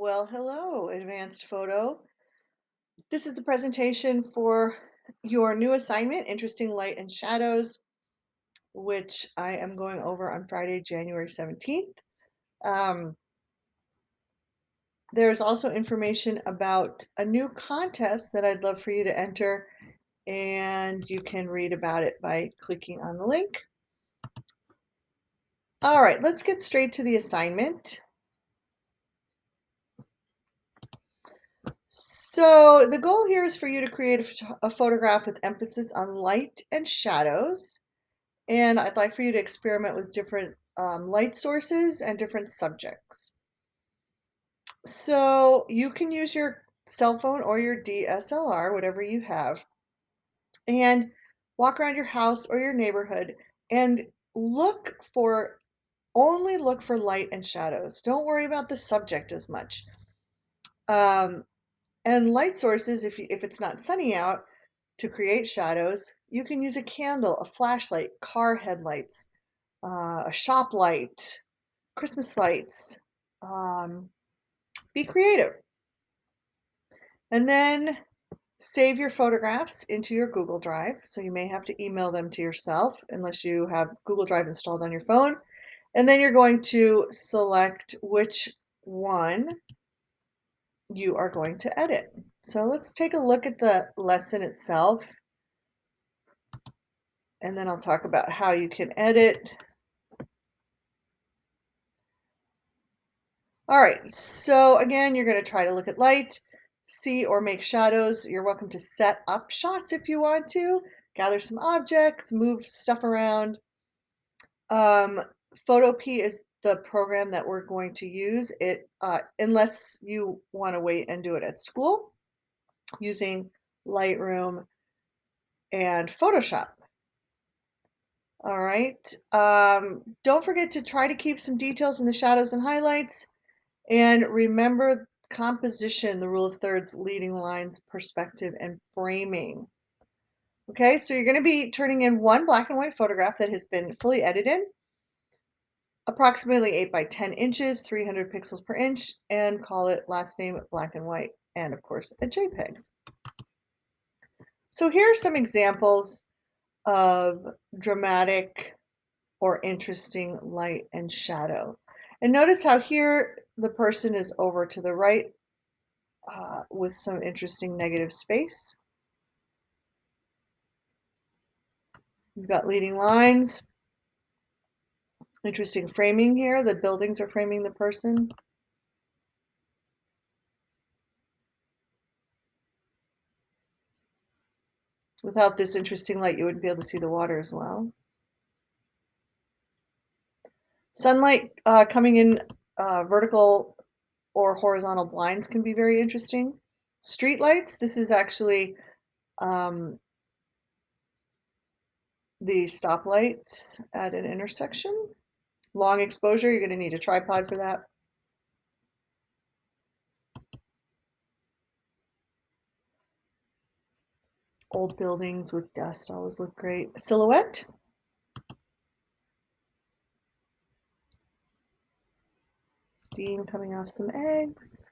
Well, hello, advanced photo. This is the presentation for your new assignment, Interesting Light and Shadows, which I am going over on Friday, January 17th. Um, there's also information about a new contest that I'd love for you to enter, and you can read about it by clicking on the link. All right, let's get straight to the assignment. So the goal here is for you to create a photograph with emphasis on light and shadows. And I'd like for you to experiment with different light sources and different subjects. So you can use your cell phone or your DSLR, whatever you have, and walk around your house or your neighborhood and only look for light and shadows. Don't worry about the subject as much. Um, and light sources, if it's not sunny out, to create shadows, you can use a candle, a flashlight, car headlights, a shop light, Christmas lights. Um, be creative. And then save your photographs into your Google Drive. So you may have to email them to yourself unless you have Google Drive installed on your phone. And then you're going to select which one you are going to edit. So let's take a look at the lesson itself. And then I'll talk about how you can edit. All right, so again, you're going to try to look at light, see or make shadows. You're welcome to set up shots if you want to, gather some objects, move stuff around. Photop is the program that we're going to use it unless you want to wait and do it at school using Lightroom and Photoshop. All right. Don't forget to try to keep some details in the shadows and highlights. And remember composition, the rule of thirds, leading lines, perspective, and framing. Okay, so you're going to be turning in one black and white photograph that has been fully edited, approximately 8 by 10 inches, 300 pixels per inch, and call it last name black and white, and of course a JPEG. So here are some examples of dramatic or interesting light and shadow. And notice how here the person is over to the right with some interesting negative space. You've got leading lines, interesting framing here. The buildings are framing the person. Without this interesting light, you wouldn't be able to see the water as well. Sunlight coming in vertical or horizontal blinds can be very interesting. Street lights, this is actually the stoplights at an intersection. Long exposure, you're going to need a tripod for that. Old buildings with dust always look great. Silhouette. Steam coming off some eggs.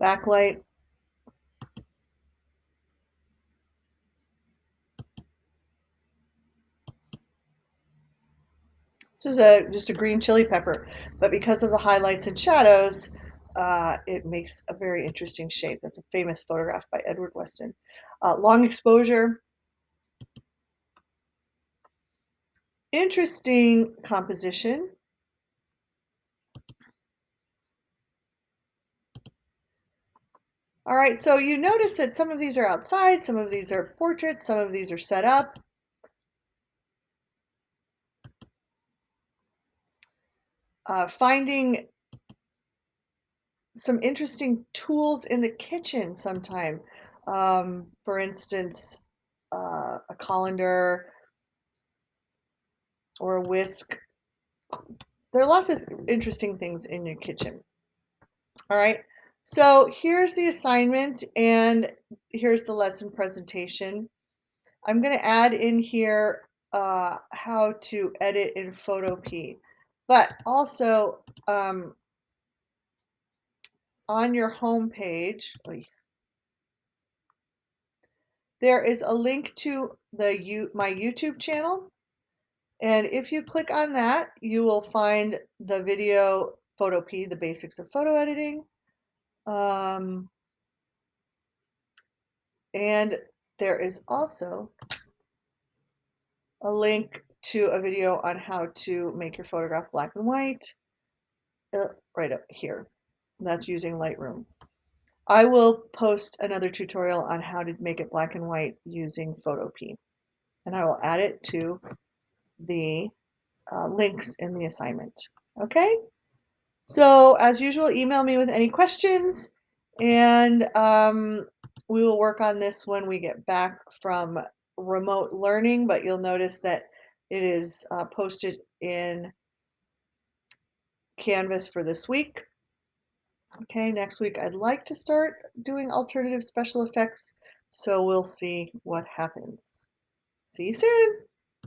Backlight. This is just a green chili pepper, but because of the highlights and shadows, it makes a very interesting shape. That's a famous photograph by Edward Weston. Long exposure. Interesting composition. All right, so you notice that some of these are outside, some of these are portraits, some of these are set up. Finding some interesting tools in the kitchen sometime. For instance, a colander or a whisk there are lots of interesting things in your kitchen. All right. So here's the assignment and here's the lesson presentation. I'm going to add in here how to edit in Photopea, but also on your home page, there is a link to my YouTube channel. And if you click on that, you will find the video Photopea, the basics of photo editing. And there is also a link to a video on how to make your photograph black and white right up here. That's using Lightroom. I will post another tutorial on how to make it black and white using Photopea, and I will add it to the links in the assignment. Okay? So as usual, email me with any questions, and we will work on this when we get back from remote learning, but you'll notice that it is posted in Canvas for this week. Okay, next week I'd like to start doing alternative special effects, so we'll see what happens. See you soon!